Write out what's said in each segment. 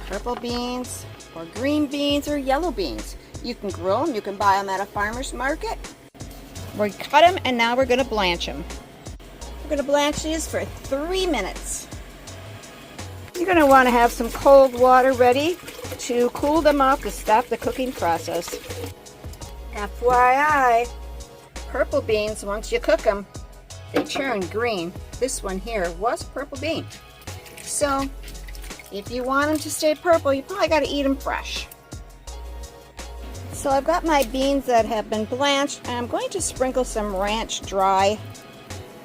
purple beans or green beans or yellow beans. You can grow them, you can buy them at a farmer's market. We cut them and now we're going to blanch them. We're going to blanch these for 3 minutes. You're going to want to have some cold water ready to cool them off to stop the cooking process. FYI, purple beans, once you cook them, they turn green. This one here was purple bean. So if you want them to stay purple, you probably got to eat them fresh. So I've got my beans that have been blanched, and I'm going to sprinkle some ranch dry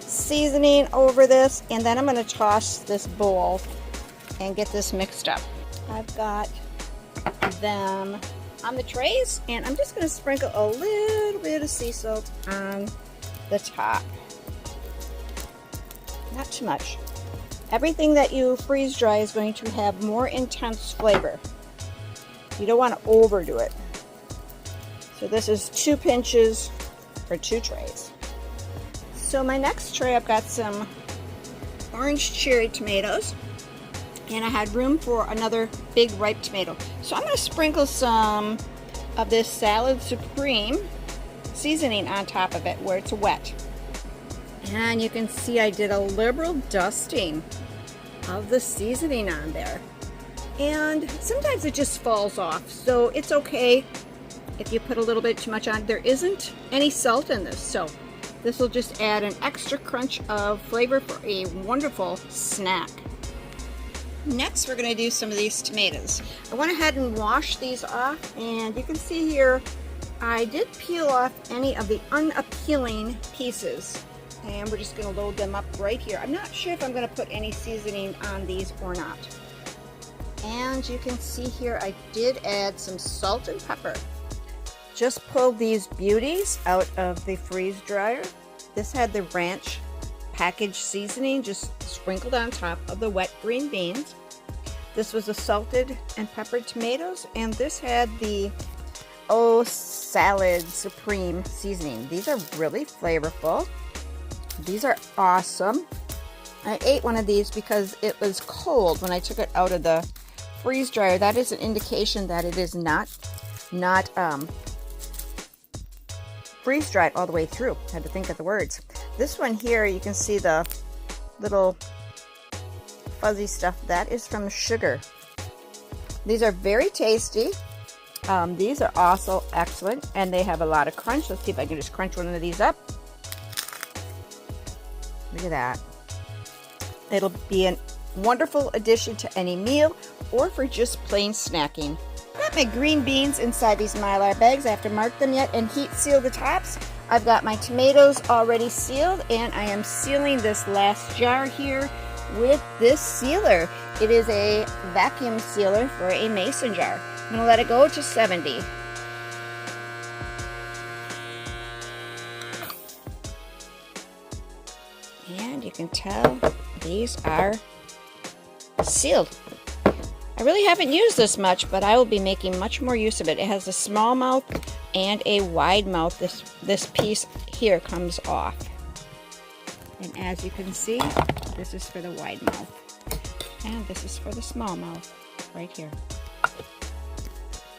seasoning over this, and then I'm going to toss this bowl and get this mixed up. I've got them on the trays, and I'm just going to sprinkle a little bit of sea salt on the top. Not too much. Everything that you freeze dry is going to have more intense flavor. You don't want to overdo it. So this is 2 pinches for 2 trays. So my next tray, I've got some orange cherry tomatoes, and I had room for another big ripe tomato. So I'm going to sprinkle some of this Salad Supreme seasoning on top of it where it's wet. And you can see I did a liberal dusting of the seasoning on there. And sometimes it just falls off, so it's okay if you put a little bit too much on. There isn't any salt in this, so this will just add an extra crunch of flavor for a wonderful snack. Next, we're going to do some of these tomatoes. I went ahead and washed these off, and you can see here I did peel off any of the unappealing pieces, and we're just going to load them up right here. I'm not sure if I'm going to put any seasoning on these or not. And you can see here I did add some salt and pepper. Just pulled these beauties out of the freeze dryer. This had the ranch packaged seasoning just sprinkled on top of the wet green beans. This was the salted and peppered tomatoes, and this had the Salad Supreme seasoning. These are really flavorful. These are awesome. I ate one of these because it was cold when I took it out of the freeze dryer. That is an indication that it is not freeze dried all the way through. I had to think of the words. This one here, you can see the little fuzzy stuff. That is from sugar. These are very tasty. These are also excellent, and they have a lot of crunch. Let's see if I can just crunch one of these up. Look at that. It'll be a wonderful addition to any meal or for just plain snacking. I've got my green beans inside these Mylar bags. I have to mark them yet and heat seal the tops. I've got my tomatoes already sealed, and I am sealing this last jar here with this sealer. It is a vacuum sealer for a mason jar. I'm going to let it go to 70. And you can tell these are sealed. I really haven't used this much, but I will be making much more use of it. It has a small mouth and a wide mouth. This piece here comes off. And as you can see, this is for the wide mouth. And this is for the small mouth right here.